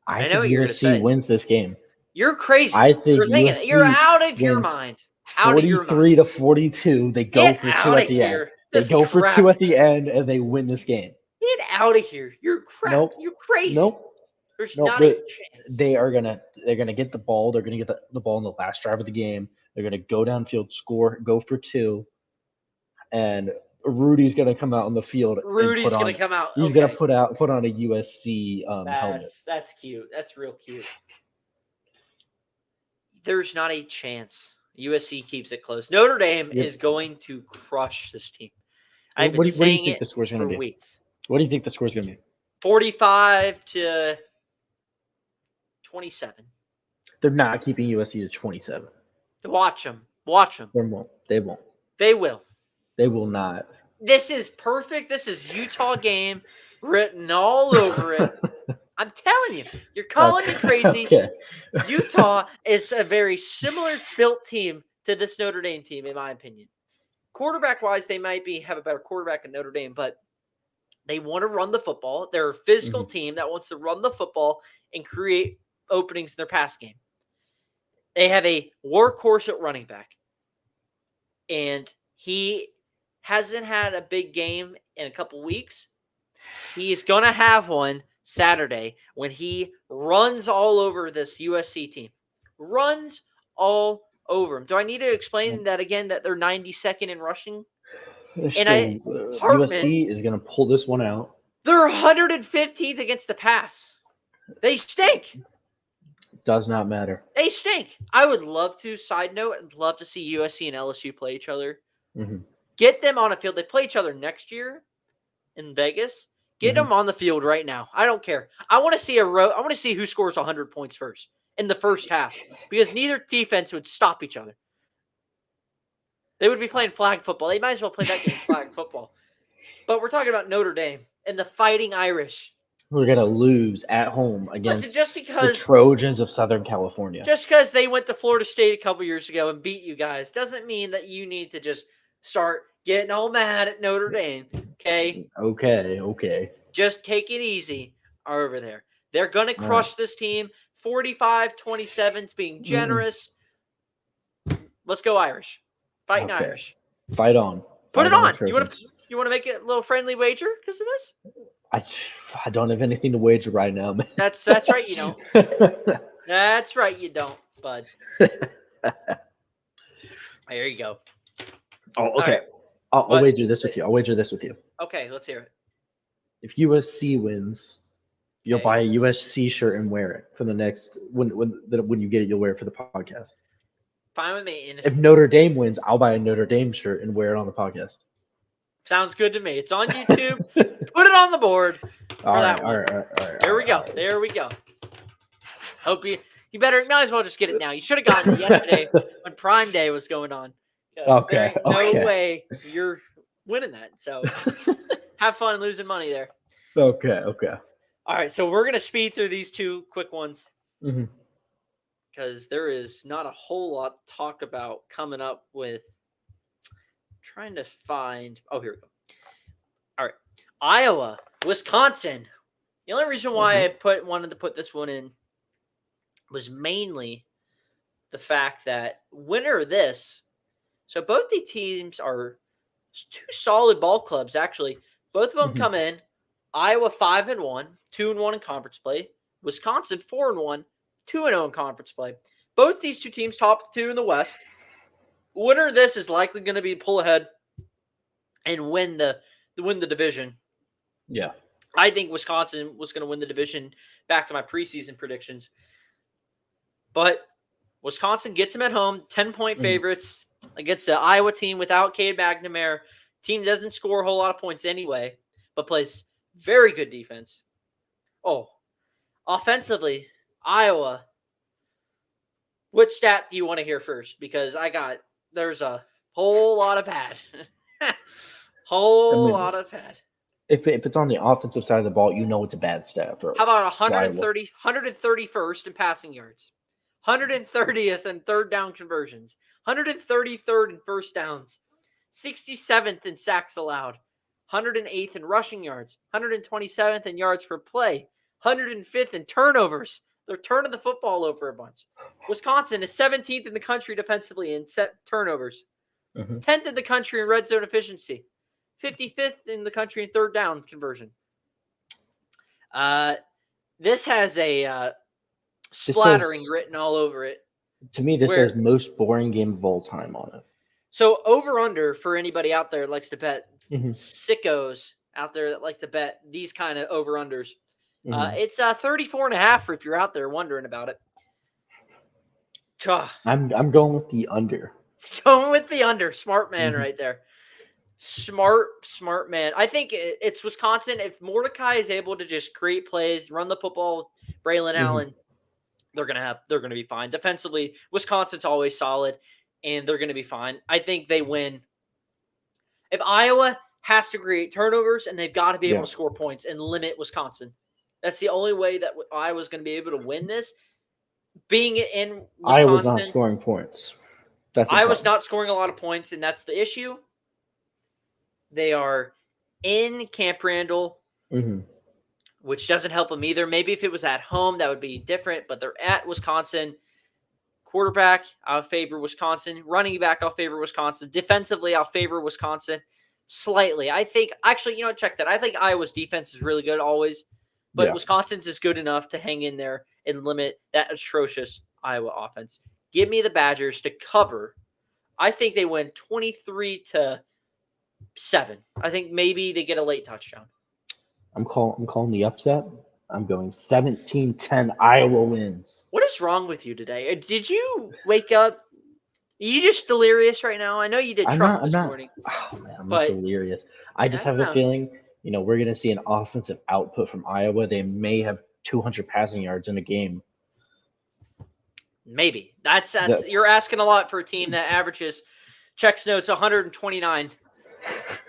I know think what you're going to say. USC wins this game. You're crazy. I think USC you're out of your mind. 43 to 42. They go for two at the end. They go for two at the end, and they win this game. Get out of here! You're crap. Nope. You're crazy. Nope. There's not a chance. They're gonna get the ball. They're gonna get the ball in the last drive of the game. They're gonna go downfield, score, go for two, and Rudy's gonna come out on the field. Rudy's gonna come out. He's gonna put on a USC helmet. That's cute. That's real cute. There's not a chance USC keeps it close. Notre Dame is going to crush this team. I've been saying it for weeks. What do you think the score's going to be? 45 to 27. They're not keeping USC to 27. Watch them. Watch them. They won't. They won't. They will. They will not. This is perfect. This is Utah game written all over it. I'm telling you, you're calling me crazy. Okay. Utah is a very similar built team to this Notre Dame team, in my opinion. Quarterback-wise, they might have a better quarterback than Notre Dame, but they want to run the football. They're a physical team that wants to run the football and create openings in their pass game. They have a workhorse at running back, and he hasn't had a big game in a couple weeks. He's going to have one Saturday when he runs all over this USC team. Runs all over him. Do I need to explain that again, that they're 92nd in rushing? And USC is going to pull this one out. They're 115th against the pass. They stink. Does not matter. They stink. I would love to, side note, I'd love to see USC and LSU play each other. Get them on a field. They play each other next year in Vegas. Get them on the field right now. I don't care. I want to see I want to see who scores 100 points first in the first half, because neither defense would stop each other. They would be playing flag football. They might as well play that game flag football. But we're talking about Notre Dame and the Fighting Irish. We're going to lose at home against the Trojans of Southern California. Just because they went to Florida State a couple years ago and beat you guys doesn't mean that you need to just start getting all mad at Notre Dame, okay? Okay. Just take it easy over there. They're going to crush this team. 45-27's being generous. Let's go Irish. Fighting Irish. Fight on. Put it on. You want to make it a little friendly wager because of this? I don't have anything to wager right now, man. That's right, you don't. That's right, you don't, bud. There you go. Oh, okay. Right. I'll wager this with you. Okay, let's hear it. If USC wins, you'll buy a USC shirt and wear it for the next when you get it. You'll wear it for the podcast. Fine with me. And if Notre Dame wins, I'll buy a Notre Dame shirt and wear it on the podcast. Sounds good to me. It's on YouTube. Put it on the board. All right. There we go. Hope you might as well just get it now. You should have gotten it yesterday when Prime Day was going on. Okay. No way you're winning that. So have fun losing money there. Okay. All right. So we're gonna speed through these two quick ones because there is not a whole lot to talk about coming up with. Trying to find. Oh, here we go. All right, Iowa, Wisconsin. The only reason why I wanted to put this one in was mainly the fact that winner of this. So both the teams are two solid ball clubs. Actually, both of them come in. Iowa 5-1, 2-1 in conference play. Wisconsin 4-1, 2-0 in conference play. Both these two teams top two in the West. Winner of this is likely going to be pull ahead and win the division. Yeah. I think Wisconsin was going to win the division back in my preseason predictions. But Wisconsin gets them at home, 10-point favorites against the Iowa team without Cade McNamara. Team doesn't score a whole lot of points anyway, but plays very good defense. Oh, offensively, Iowa. Which stat do you want to hear first? Because there's a whole lot of bad. Lot of bad. If it's on the offensive side of the ball, you know it's a bad stat. How about 131st in passing yards, 130th in third down conversions, 133rd in first downs, 67th in sacks allowed, 108th in rushing yards, 127th in yards per play, 105th in turnovers. They're turning the football over a bunch. Wisconsin is 17th in the country defensively in set turnovers, 10th in the country in red zone efficiency, 55th in the country in third down conversion. This has a splattering written all over it. To me, this has most boring game of all time on it. So over-under, for anybody out there that likes to bet, sickos out there that like to bet these kind of over-unders, it's 34.5 if you're out there wondering about it. I'm going with the under. Going with the under. Smart man right there. Smart man. I think it's Wisconsin. If Mordecai is able to just create plays, run the football with Braylon Allen, they're gonna be fine. Defensively, Wisconsin's always solid, and they're gonna be fine. I think they win. If Iowa has to create turnovers, and they've got to be able to score points and limit Wisconsin. That's the only way that Iowa's going to be able to win this. Being in Wisconsin, Iowa's not scoring points. Iowa's not scoring a lot of points, and that's the issue. They are in Camp Randall, which doesn't help them either. Maybe if it was at home, that would be different, but they're at Wisconsin. Quarterback, I'll favor Wisconsin. Running back, I'll favor Wisconsin. Defensively, I'll favor Wisconsin slightly. I think, actually, check that. I think Iowa's defense is really good always, but Wisconsin's is good enough to hang in there and limit that atrocious Iowa offense. Give me the Badgers to cover. I think they win 23-7. I think maybe they get a late touchdown. I'm calling the upset. I'm going 17-10 Iowa wins. What is wrong with you today? Did you wake up? Are you just delirious right now? I know you did truck this morning. Oh, man, I'm not delirious. I just have a feeling, we're going to see an offensive output from Iowa. They may have 200 passing yards in a game. Maybe. That's you're asking a lot for a team that averages, checks notes, 129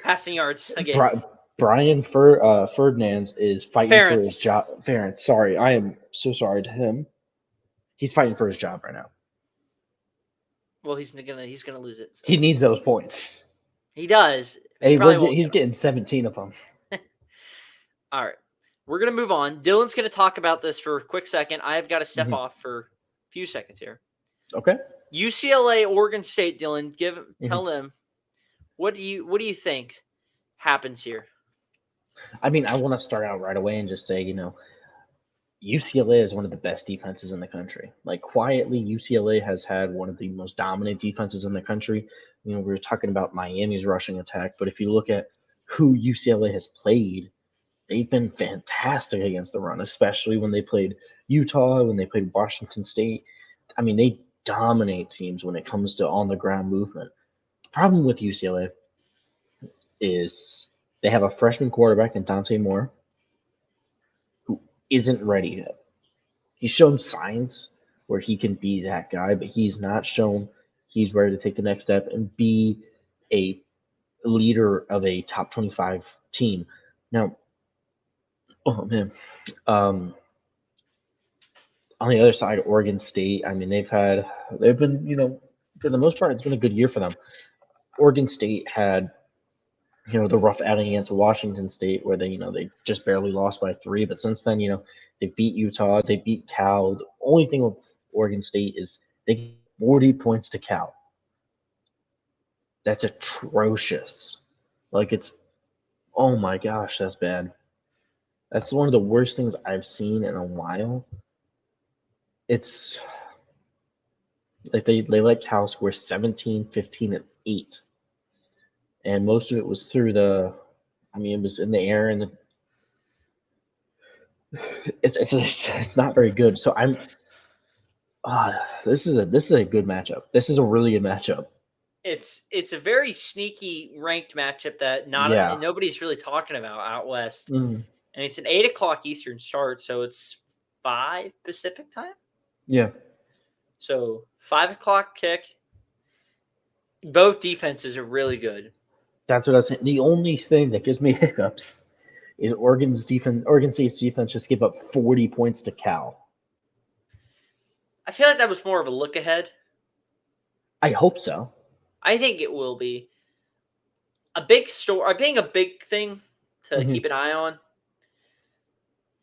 passing yards a game. Brian Ferdinand is fighting for his job. Ferentz, sorry. I am so sorry to him. He's fighting for his job right now. Well, he's gonna lose it. So. He needs those points. He does. He's getting 17 of them. All right. We're going to move on. Dylan's going to talk about this for a quick second. I've got to step off for a few seconds here. Okay. UCLA, Oregon State, Dylan, tell them what do you think happens here? I mean, I want to start out right away and just say, UCLA is one of the best defenses in the country. Like, quietly, UCLA has had one of the most dominant defenses in the country. We were talking about Miami's rushing attack, but if you look at who UCLA has played, they've been fantastic against the run, especially when they played Utah, when they played Washington State. I mean, they dominate teams when it comes to on-the-ground movement. The problem with UCLA is they have a freshman quarterback in Dante Moore who isn't ready yet. He's shown signs where he can be that guy, but he's not shown he's ready to take the next step and be a leader of a top 25 team. Now, on the other side, Oregon State, I mean, they've been, for the most part, it's been a good year for them. Oregon State had, the rough outing against Washington State where they just barely lost by 3. But since then, they beat Utah, they beat Cal. The only thing with Oregon State is they get 40 points to Cal. That's atrocious. Oh my gosh, that's bad. That's one of the worst things I've seen in a while. It's like they let Cal score 17, 15, and 8. And most of it was through it was in the air, and it's not very good. So this is a good matchup. This is a really good matchup. It's a very sneaky ranked matchup that nobody's really talking about out west. And it's an 8:00 Eastern start, so it's 5 Pacific time. Yeah. So 5:00 kick. Both defenses are really good. That's what I was saying. The only thing that gives me hiccups is Oregon State's defense just gave up 40 points to Cal. I feel like that was more of a look ahead. I hope so. I think it will be a big story. Being a big thing to keep an eye on.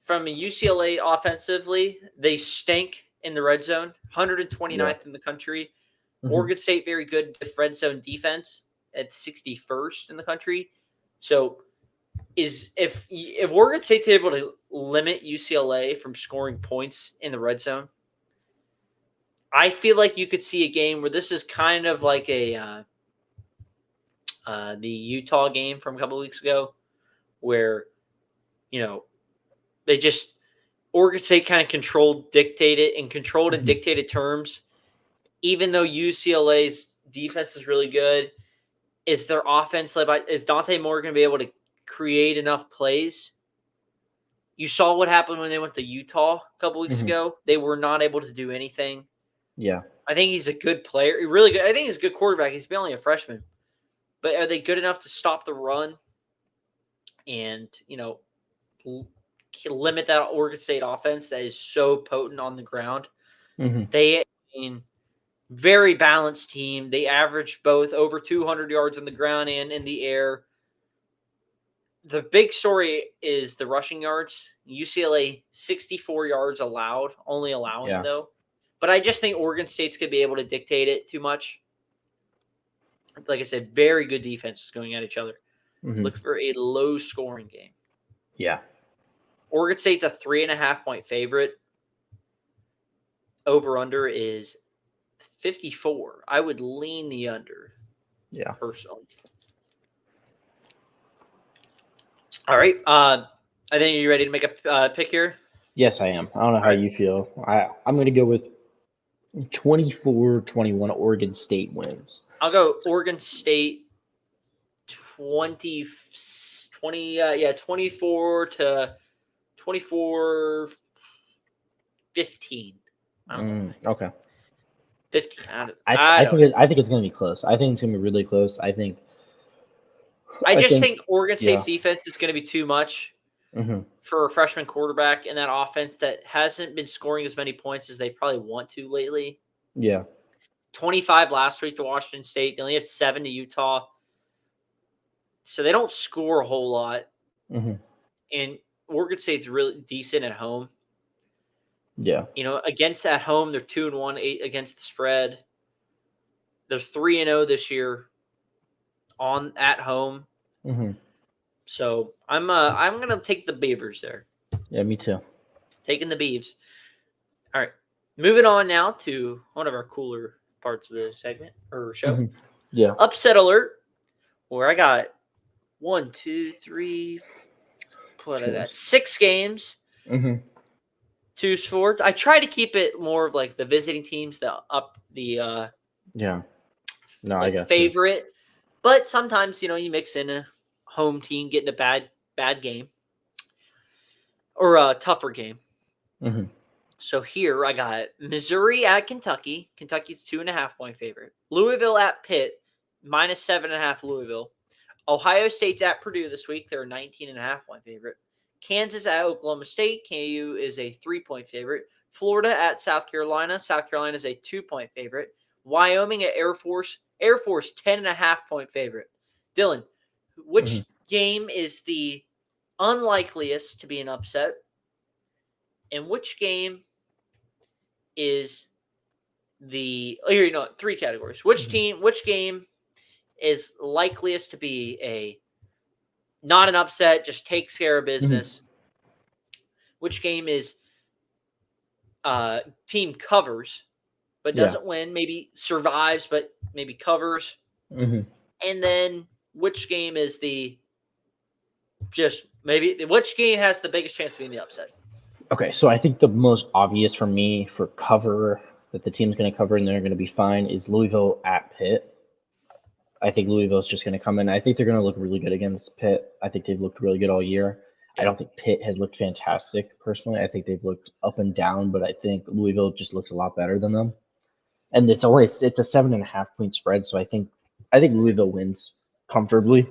From UCLA offensively, they stink in the red zone, 129th in the country. Oregon State, very good red zone defense at 61st in the country. So if Oregon State's able to limit UCLA from scoring points in the red zone, I feel like you could see a game where this is kind of like the Utah game from a couple of weeks ago, where Oregon State kind of controlled in dictated terms. Even though UCLA's defense is really good, is their offense led by? Is Dante Moore going to be able to create enough plays You saw what happened when they went to Utah a couple weeks Mhm. ago. They were not able to do anything. Yeah. I think he's a good player. Really good. I think he's a good quarterback. He's only a freshman. But are they good enough to stop the run and, limit that Oregon State offense that is so potent on the ground? Hmm. Very balanced team. They average both over 200 yards on the ground and in the air. The big story is the rushing yards. UCLA 64 yards allowed, only allowing Yeah. though. But I just think Oregon State's going to be able to dictate it too much. Like I said, very good defenses going at each other. Hmm. Look for a low scoring game. Yeah. Oregon State's a 3.5 point favorite. Over under is 54. I would lean the under. Yeah. Personally. All right. I think you're ready to make a pick here. Yes, I am. I don't know how you feel. I'm going to go with 24-21 Oregon State wins. I'll go Oregon State 24 to 24 15. Okay. 15. I think it's going to be close. I think it's going to be really close. I think Oregon State's defense is going to be too much for a freshman quarterback in that offense that hasn't been scoring as many points as they probably want to lately. Yeah. 25 last week to Washington State. They only have 7 to Utah. So they don't score a whole lot. Mm-hmm. And Oregon State's really decent at home. Yeah. Against at home, they're 2-1 against the spread. They're 3-0 this year at home. Mm-hmm. So I'm gonna take the Beavers there. Yeah, me too. Taking the Beavs. All right, moving on now to one of our cooler parts of the segment or show. Mm-hmm. Yeah. Upset alert. Where I got 1, 2, 3. What are that? 6 games. Mm-hmm. 2 sports. I try to keep it more of like the visiting teams, Yeah. No, I got favorite. You. But sometimes, you mix in a home team getting a bad game or a tougher game. Mm-hmm. So here I got Missouri at Kentucky. Kentucky's 2.5 point favorite. Louisville at Pitt, -7.5 Louisville. Ohio State's at Purdue this week. They're a 19.5 point favorite. Kansas at Oklahoma State. KU is a 3-point favorite. Florida at South Carolina. South Carolina is a 2-point favorite. Wyoming at Air Force. Air Force 10.5 point favorite. Dylan, which game is the unlikeliest to be an upset? And which game is the 3 categories. Which game is likeliest to be not an upset, just takes care of business? Which game is team covers but doesn't win, maybe survives but maybe covers? And then which game is which game has the biggest chance of being the upset? Okay, so I think the most obvious for me for cover that the team's going to cover and they're going to be fine is Louisville at Pitt. I think Louisville's just going to come in. I think they're going to look really good against Pitt. I think they've looked really good all year. Yeah. I don't think Pitt has looked fantastic, personally. I think they've looked up and down, but I think Louisville just looks a lot better than them. And it's a 7.5 point spread, so I think Louisville wins comfortably.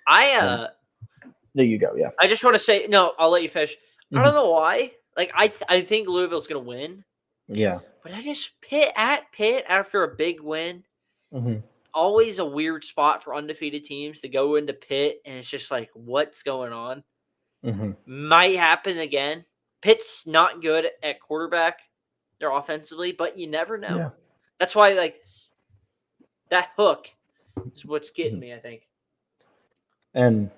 There you go. Yeah. I just want to say, no, I'll let you finish. I don't know why. Like I think Louisville's going to win. Yeah. But I just Pitt after a big win. Always a weird spot for undefeated teams to go into Pitt, and it's just like, what's going on? Might happen again. Pitt's not good at quarterback. They're offensively, but you never know. Yeah. That's why, that hook is what's getting me, I think. And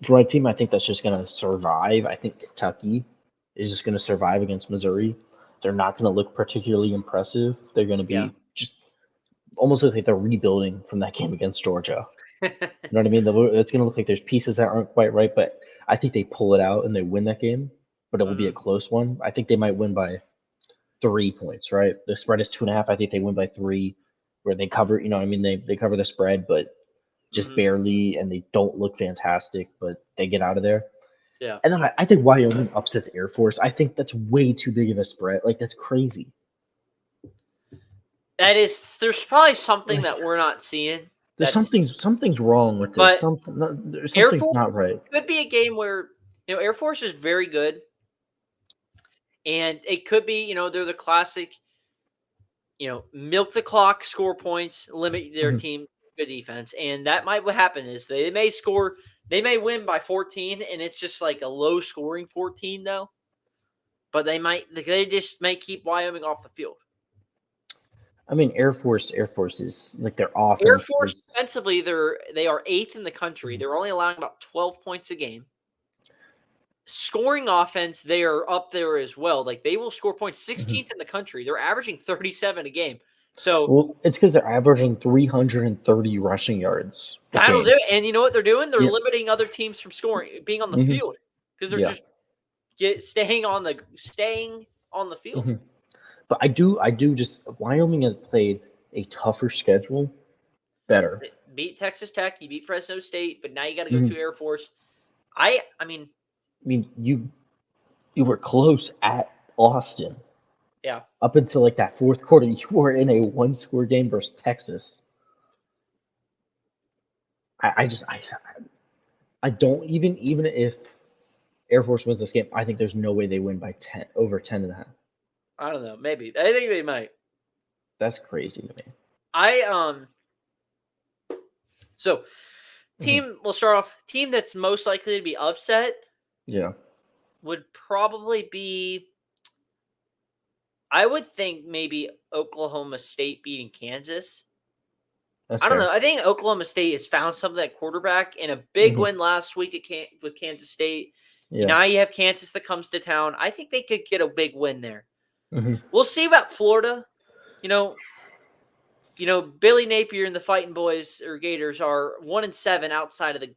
for my team, I think that's just going to survive. I think Kentucky is just going to survive against Missouri. They're not going to look particularly impressive. They're going to be just almost look like they're rebuilding from that game against Georgia. You know what I mean? It's going to look like there's pieces that aren't quite right, but I think they pull it out and they win that game, but it will be a close one. I think they might win by 3 points, right? The spread is 2.5. I think they win by 3, where they cover, they cover the spread, but just barely, and they don't look fantastic, but they get out of there. Yeah. And then I think Wyoming upsets Air Force. I think that's way too big of a spread. Like, that's crazy. There's probably something Like, that we're not seeing. There's something's wrong with But this. There's Air something's Force not right. could be a game where, Air Force is very good. And it could be, they're the classic, milk the clock, score points, limit their team good defense. And that might what happen is they may win by 14, and it's just like a low scoring 14 though. But they just may keep Wyoming off the field. I mean, Air Force is like their Air offense. Force defensively, they are 8th in the country. They're only allowing about 12 points a game. Scoring offense, they are up there as well. Like, they will score points, 16th in the country. They're averaging 37 a game. So it's because they're averaging 330 rushing yards. that'll do it. And you know what they're doing? They're Yep. limiting other teams from being on the field because they're just staying on the field. But I do just Wyoming has played a tougher schedule, better. Beat Texas Tech, you beat Fresno State, but now you got to go to Air Force. I mean, you were close at Austin. Yeah. Up until like that fourth quarter, you were in a one-score game versus Texas. I don't even if Air Force wins this game, I think there's no way they win by 10 over 10.5. I don't know. Maybe. I think they might. That's crazy to me. So we'll start off. Team that's most likely to be upset. Yeah. Would probably be, I would think maybe Oklahoma State beating Kansas. That's I don't fair. know. I think Oklahoma State has found something at quarterback in a big win last week with Kansas State. Yeah. Now you have Kansas that comes to town. I think they could get a big win there. Mm-hmm. We'll see about Florida. Billy Napier and the Fighting Boys or Gators are 1-7 outside of the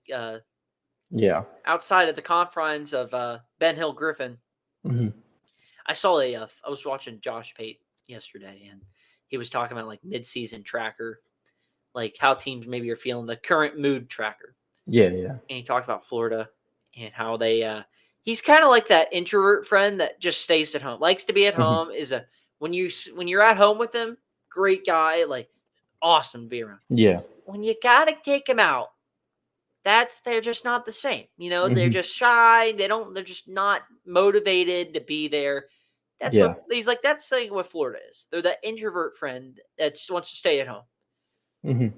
outside of the confines of Ben Hill Griffin. Mm-hmm. I was watching Josh Pate yesterday, and he was talking about like mid-season tracker, like how teams maybe are feeling, the current mood tracker. Yeah. And he talked about Florida and how they he's kind of like that introvert friend that just stays at home, likes to be at home, when you're at home with him, great guy, like awesome to be around. Yeah. When you got to take him out, they're just not the same. They're just shy. They're just not motivated to be there. That's what he's like. That's like what Florida is. They're that introvert friend that wants to stay at home. Mm-hmm.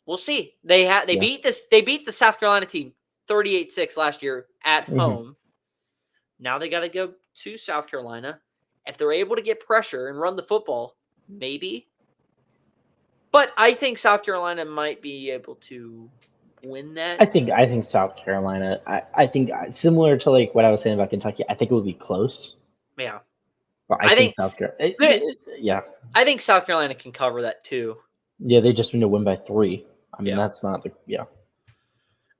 We'll see. They beat the South Carolina team 38-6 last year at home. Now they got to go to South Carolina. If they're able to get pressure and run the football, maybe. But I think South Carolina might be able to win that. I think South Carolina. I think similar to like what I was saying about Kentucky. I think it would be close. Yeah. But I think South Carolina. Yeah. I think South Carolina can cover that too. Yeah, they just need to win by 3. I mean, that's not the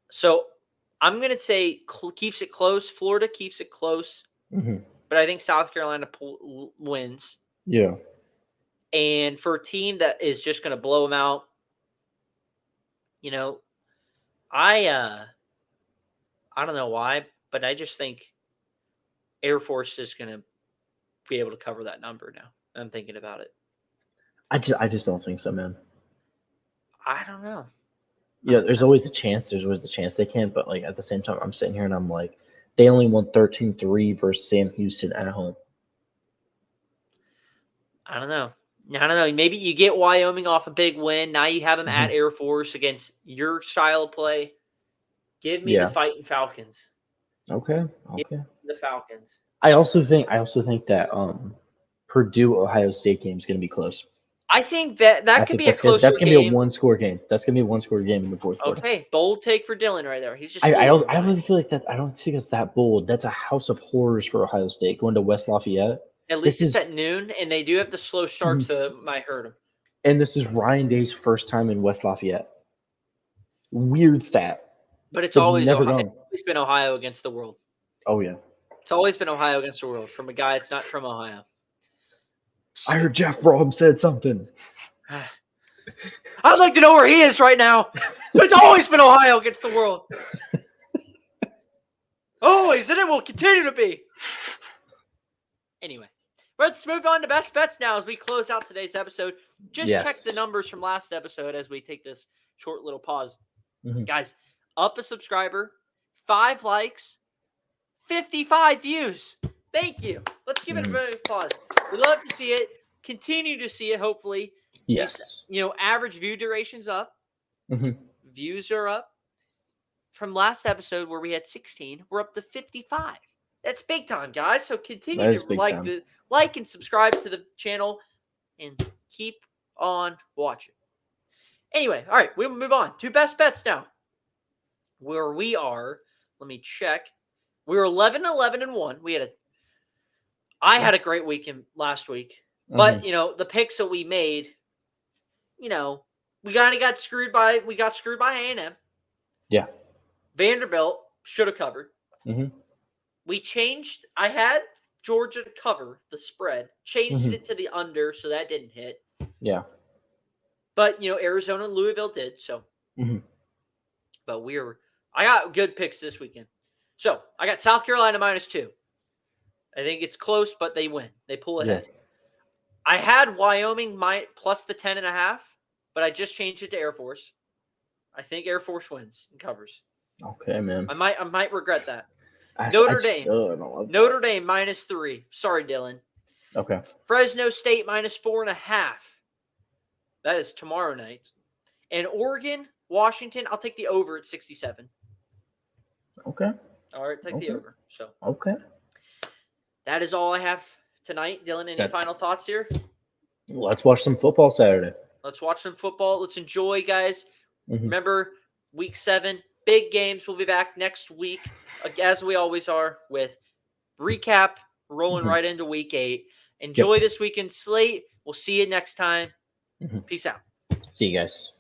So I'm gonna say keeps it close. Florida keeps it close, but I think South Carolina wins. Yeah. And for a team that is just gonna blow them out, I don't know why, but I just think Air Force is gonna be able to cover that number now. I'm thinking about it. I just don't think so, man. I don't know. Yeah, there's always a chance. There's always the chance they can, but like at the same time, I'm sitting here and I'm like, they only won 13-3 versus Sam Houston at home. I don't know. Maybe you get Wyoming off a big win. Now you have them at Air Force against your style of play. Give me the Fighting Falcons. Okay. The Falcons. I also think that Purdue Ohio State game is going to be close. I think that could be a closer game. That's going to be a one-score game. That's going to be a one-score game in the fourth quarter. Okay, bold take for Dylan right there. He's just. I really feel like that. I don't think it's that bold. That's a house of horrors for Ohio State going to West Lafayette. At least it's at noon, and they do have the slow start, so might hurt them. And this is Ryan Day's first time in West Lafayette. Weird stat. But it's always been Ohio against the world. Oh yeah. It's always been Ohio against the world from a guy that's not from Ohio. I heard Jeff Brom said something. I'd like to know where he is right now. It's always been Ohio against the world. Oh, always, and it will continue to be. Anyway, let's move on to best bets now as we close out today's episode. Just check the numbers from last episode as we take this short little pause. Guys, up a subscriber, 5 likes, 55 views. Thank you. Let's give it a round of applause. We love to see it. Continue to see it, hopefully. Yes. Average view duration's up. Views are up. From last episode where we had 16, we're up to 55. That's big time, guys. So continue to like and subscribe to the channel and keep on watching. Anyway, all right, we'll move on to best bets now. Where we are, let me check. We were 11-11-1. I had a great weekend last week. But, the picks that we made, we kind of got screwed by A&M. Yeah. Vanderbilt should have covered. We changed. I had Georgia to cover the spread. Changed it to the under, so that didn't hit. Yeah. But, Arizona and Louisville did, so. But I got good picks this weekend. So, I got South Carolina -2. I think it's close, but they win. They pull ahead. Yeah. I had Wyoming plus the 10.5, but I just changed it to Air Force. I think Air Force wins and covers. Okay, man. I might regret that. Notre Dame -3. Sorry, Dylan. Okay. Fresno State -4.5. That is tomorrow night. And Oregon, Washington, I'll take the over at 67. Okay. All right, take the over. So. Okay. That is all I have tonight. Dylan, any final thoughts here? Let's watch some football Saturday. Let's watch some football. Let's enjoy, guys. Remember, week 7, big games. We'll be back next week, as we always are, with recap, rolling right into week 8. Enjoy this weekend's slate. We'll see you next time. Peace out. See you guys.